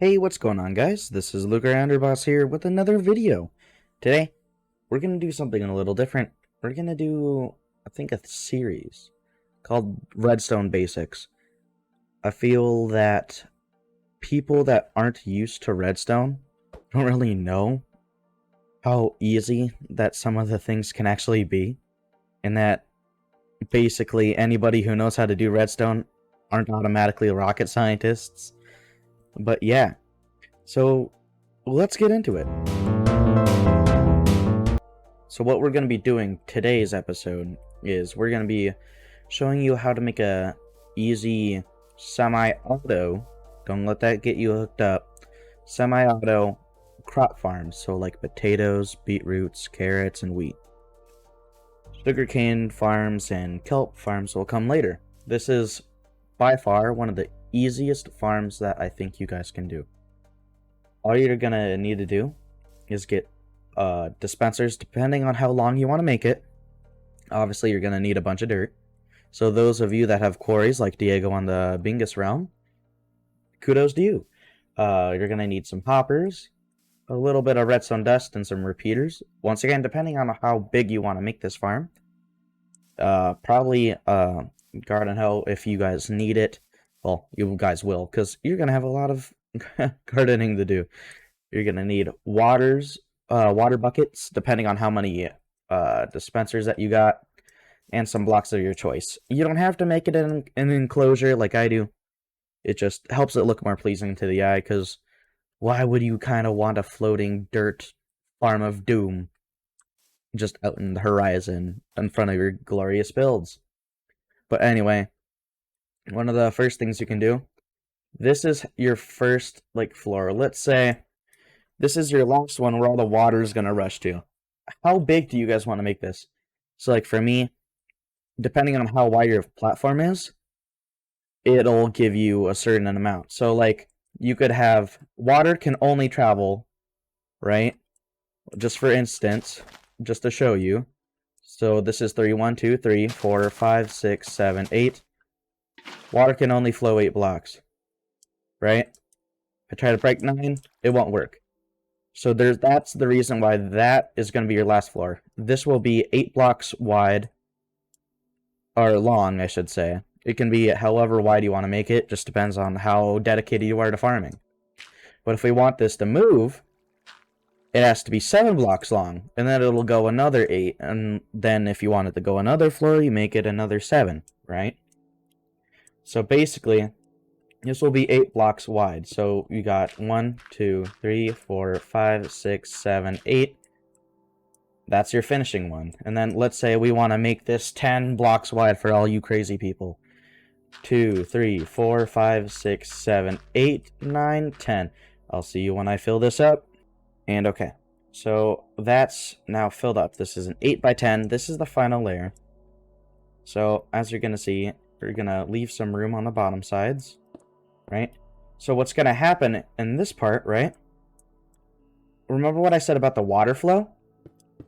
Hey, what's going on, guys? This is Luke Underboss here with another video. Today, we're going to do something a little different. We're going to do, I think, a series called Redstone Basics. I feel that people that aren't used to Redstone don't really know how easy that some of the things can actually be, and that basically anybody who knows how to do Redstone aren't automatically rocket scientists. But yeah, so let's get into it. So what we're going to be doing today's episode is we're going to be showing you how to make a easy semi-auto, don't let that get you hooked up, semi-auto crop farms, so like potatoes, beetroots, carrots, and wheat. Sugarcane farms and kelp farms will come later. This is by far one of the easiest farms that I think you guys can do. All you're going to need to do is get dispensers, depending on how long you want to make it. Obviously, you're going to need a bunch of dirt. So those of you that have quarries, like Diego on the Bingus realm, kudos to you. You're going to need some hoppers, a little bit of redstone dust, and some repeaters. Once again, depending on how big you want to make this farm. Probably garden hoe if you guys need it. Well, you guys will, because you're going to have a lot of gardening to do. You're going to need water buckets, depending on how many dispensers that you got, and some blocks of your choice. You don't have to make it in an enclosure like I do. It just helps it look more pleasing to the eye, because why would you kind of want a floating dirt farm of doom just out in the horizon in front of your glorious builds? But anyway, one of the first things you can do, this is your first floor. Let's say this is your last one where all the water is going to rush to. How big do you guys want to make this? So for me, depending on how wide your platform is, it'll give you a certain amount. So you could have water can only travel, right? Just for instance, just to show you. So this is 3, 1, 2, 3, 4, 5, 6, 7, 8. Water can only flow 8 blocks, right? If I try to break 9, it won't work. So that's the reason why that is going to be your last floor. This will be 8 blocks wide, or long, I should say. It can be however wide you want to make it, just depends on how dedicated you are to farming. But if we want this to move, it has to be 7 blocks long, and then it'll go another 8, and then if you want it to go another floor, you make it another 7, right? So basically, this will be 8 blocks wide. So you got 1, 2, 3, 4, 5, 6, 7, 8. That's your finishing one. And then let's say we want to make this 10 blocks wide for all you crazy people. 2, 3, 4, 5, 6, 7, 8, 9, 10. I'll see you when I fill this up. And okay. So that's now filled up. This is an 8 by 10. This is the final layer. So as you're going to see, we're going to leave some room on the bottom sides. Right? So what's going to happen in this part, right? Remember what I said about the water flow?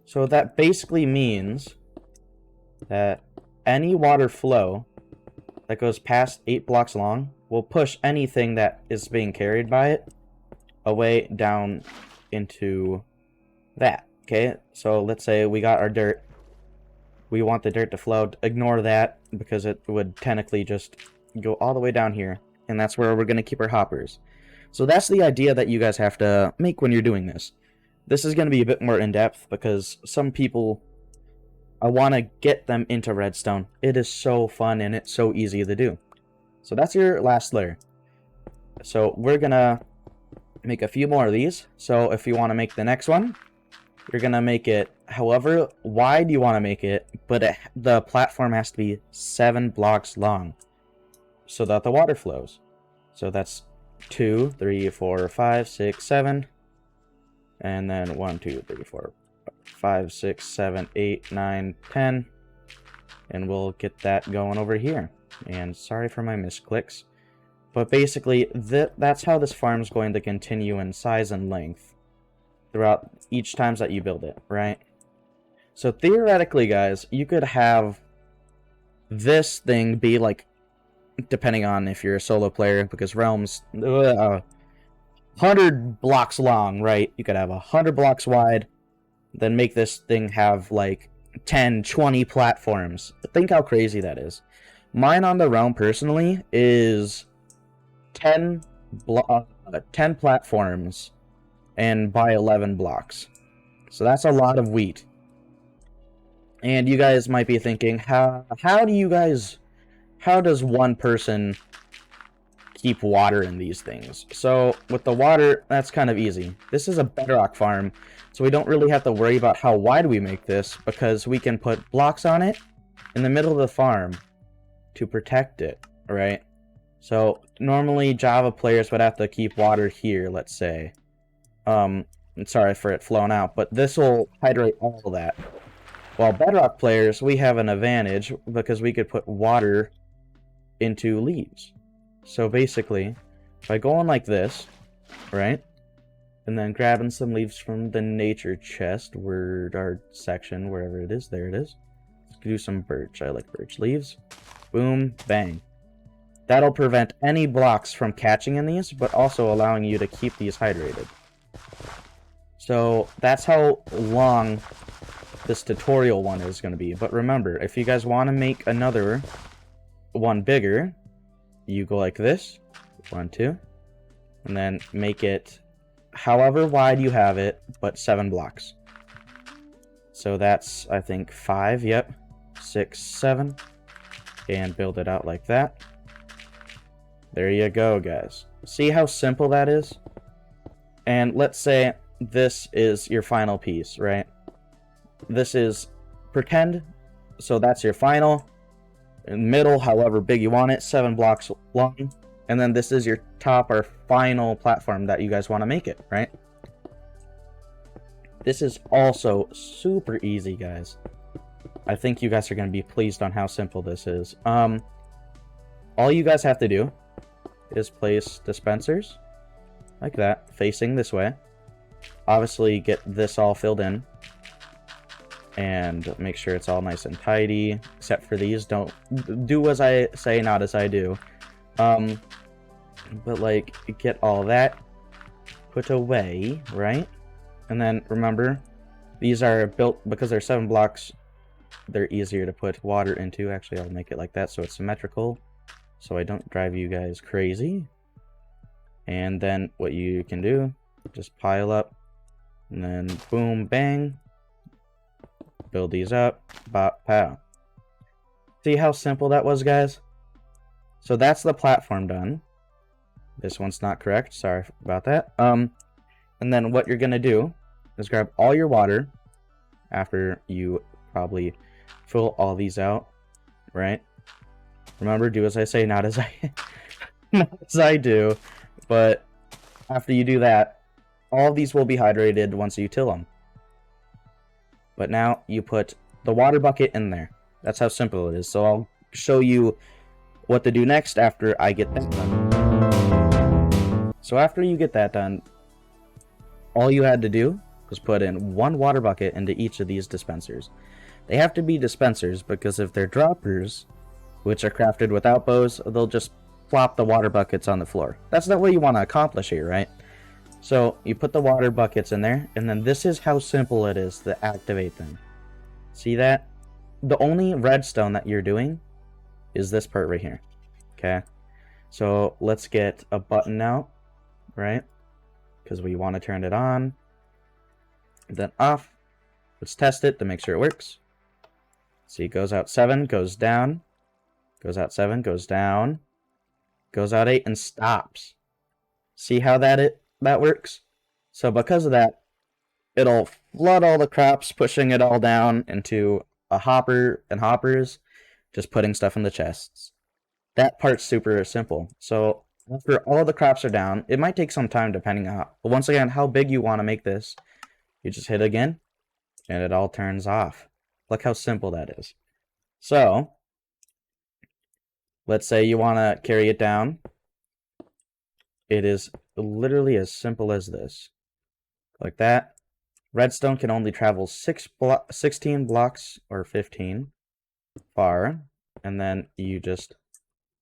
So that basically means that any water flow that goes past 8 blocks long will push anything that is being carried by it away down into that. Okay? So let's say we got our dirt. We want the dirt to flow. Ignore that because it would technically just go all the way down here. And that's where we're going to keep our hoppers. So that's the idea that you guys have to make when you're doing this. This is going to be a bit more in-depth because some people, I want to get them into Redstone. It is so fun and it's so easy to do. So that's your last layer. So we're going to make a few more of these. So if you want to make the next one, you're going to make it however wide you want to make it, but the platform has to be 7 blocks long so that the water flows. So that's 2, 3, 4, 5, 6, 7. And then 1, 2, 3, 4, 5, 6, 7, 8, 9, 10. And we'll get that going over here. And sorry for my misclicks. But basically, that's how this farm is going to continue in size and length throughout each times that you build it, right? So theoretically, guys, you could have this thing be depending on if you're a solo player, because realms 100 blocks long, right? You could have 100 blocks wide, then make this thing have like 10, 20 platforms. Think how crazy that is. Mine on the realm personally is 10 10 platforms and by 11 blocks. So that's a lot of wheat. And you guys might be thinking, how does one person keep water in these things? So with the water, that's kind of easy. This is a bedrock farm, so we don't really have to worry about how wide we make this, because we can put blocks on it in the middle of the farm to protect it, right? So normally Java players would have to keep water here, let's say. Sorry for it flowing out, but this will hydrate all of that. While bedrock players, we have an advantage because we could put water into leaves. So basically, by going like this, right, and then grabbing some leaves from the nature chest, our section, wherever it is, there it is. Let's do some birch. I like birch leaves. Boom, bang. That'll prevent any blocks from catching in these, but also allowing you to keep these hydrated. So that's how long this tutorial one is going to be. But remember, if you guys want to make another one bigger, you go like this, 1, 2, and then make it however wide you have it, but 7 blocks. So that's, I think, 5, yep, 6, 7, and build it out like that. There you go, guys. See how simple that is? And let's say this is your final piece, right? This is pretend, so that's your final. In the middle, however big you want it, 7 blocks long. And then this is your top or final platform that you guys want to make it, right? This is also super easy, guys. I think you guys are going to be pleased on how simple this is. All you guys have to do is place dispensers like that, facing this way. Obviously, get this all filled in. And make sure it's all nice and tidy, except for these. Don't do as I say, not as I do. But like, get all that put away, right? And then remember, these are built because they're 7 blocks. They're easier to put water into. Actually, I'll make it like that so it's symmetrical, so I don't drive you guys crazy. And then what you can do, just pile up, and then boom, bang. Build these up, bop, pow. See how simple that was, guys? So that's the platform done. This one's not correct, sorry about that. And then what you're gonna do is grab all your water after you probably fill all these out, right? Remember, do as I say, not as I not as I do. But after you do that, all of these will be hydrated once you till them. But now you put the water bucket in there. That's how simple it is. So I'll show you what to do next after I get that done. So after you get that done, all you had to do was put in 1 water bucket into each of these dispensers. They have to be dispensers because if they're droppers, which are crafted without bows, they'll just plop the water buckets on the floor. That's not what you want to accomplish here, right? So you put the water buckets in there, and then this is how simple it is to activate them. See that? The only redstone that you're doing is this part right here. Okay? So let's get a button out, right? Because we want to turn it on. Then off. Let's test it to make sure it works. See, it goes out 7, goes down. Goes out 7, goes down. Goes out 8, and stops. See how that works? So because of that, it'll flood all the crops, pushing it all down into a hopper and hoppers, just putting stuff in the chests. That part's super simple. So after all the crops are down, it might take some time depending on but once again, how big you want to make this. You just hit again, and it all turns off. Look how simple that is. So let's say you want to carry it down. It is literally as simple as this. Like that. Redstone can only travel 16 blocks or 15 far. And then you just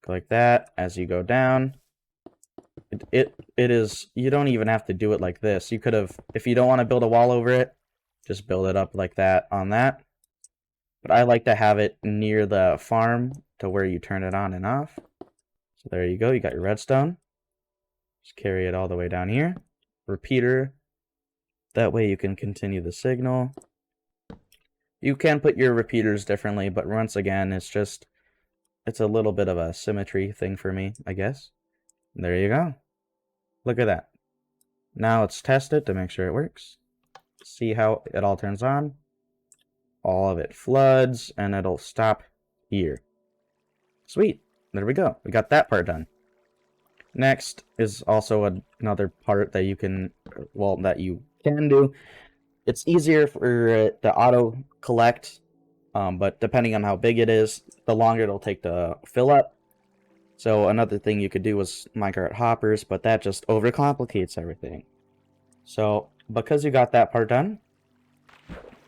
go like that as you go down. It is, you don't even have to do it like this. You could have, if you don't want to build a wall over it, just build it up like that on that. But I like to have it near the farm to where you turn it on and off. So there you go, you got your redstone. Just carry it all the way down here. Repeater. That way you can continue the signal. You can put your repeaters differently, but once again, it's a little bit of a symmetry thing for me, I guess. There you go. Look at that. Now let's test it to make sure it works. See how it all turns on. All of it floods, and it'll stop here. Sweet. There we go. We got that part done. Next is also another part that you can do. It's easier for it to auto collect, but depending on how big it is, the longer it'll take to fill up. So another thing you could do was minecart hoppers, but that just overcomplicates everything. So because you got that part done,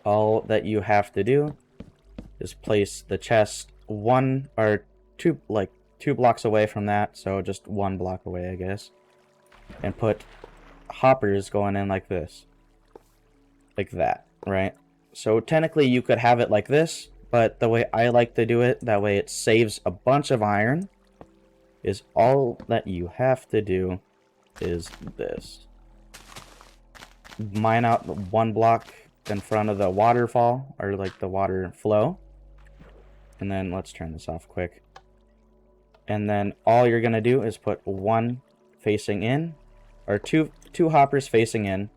all that you have to do is place the chest two blocks away from that, so just 1 block away, I guess, and put hoppers going in like this. Like that, right? So technically you could have it like this, but the way I like to do it, that way it saves a bunch of iron, is all that you have to do is this. Mine out 1 block in front of the waterfall, or like the water flow. And then let's turn this off quick. And then all you're gonna do is put 1 facing in, or two hoppers facing in,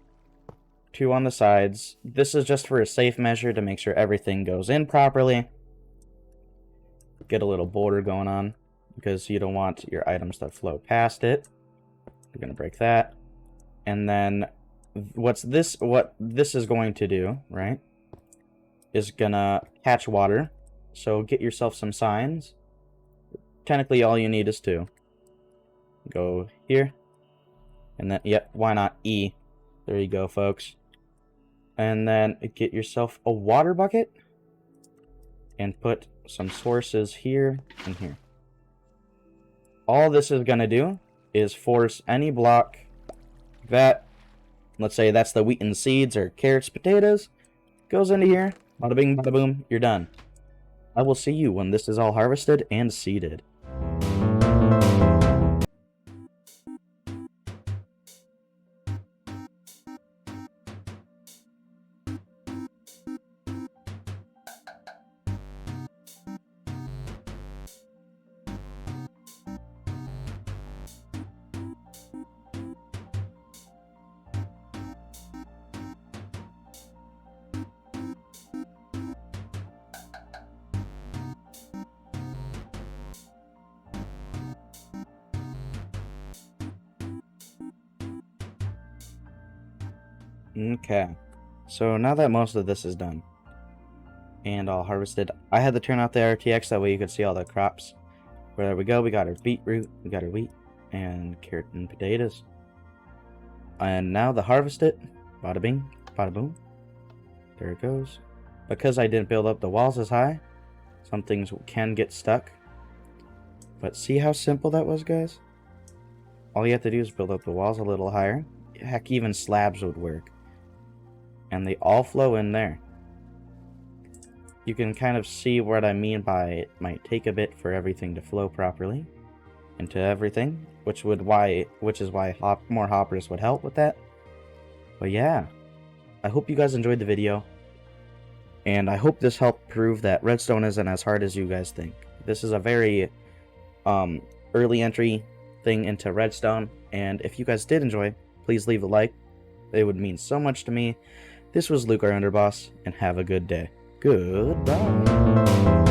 2 on the sides. This is just for a safe measure to make sure everything goes in properly. Get a little border going on because you don't want your items to flow past it. We're gonna break that. And then what this is going to do, right, is gonna catch water. So get yourself some signs. Technically all you need is 2. Go here. And then, yep, why not E? There you go, folks. And then get yourself a water bucket and put some sources here and here. All this is going to do is force any block that, let's say that's the wheat and seeds or carrots, potatoes, goes into here. Bada bing, bada boom, you're done. I will see you when this is all harvested and seeded. Okay, so now that most of this is done and all harvested, I had to turn off the RTX that way you could see all the crops. Well, there we go, we got our beetroot, we got our wheat, and carrot and potatoes. And now to harvest it, bada bing, bada boom, there it goes. Because I didn't build up the walls as high, some things can get stuck. But see how simple that was, guys? All you have to do is build up the walls a little higher. Heck, even slabs would work. And they all flow in there. You can kind of see what I mean by it might take a bit for everything to flow properly into everything, which is why more hoppers would help with that. But yeah, I hope you guys enjoyed the video, and I hope this helped prove that redstone isn't as hard as you guys think. This is a very early entry thing into redstone, and if you guys did enjoy, please leave a like. It would mean so much to me. This was Luke, our Underboss, and have a good day. Goodbye.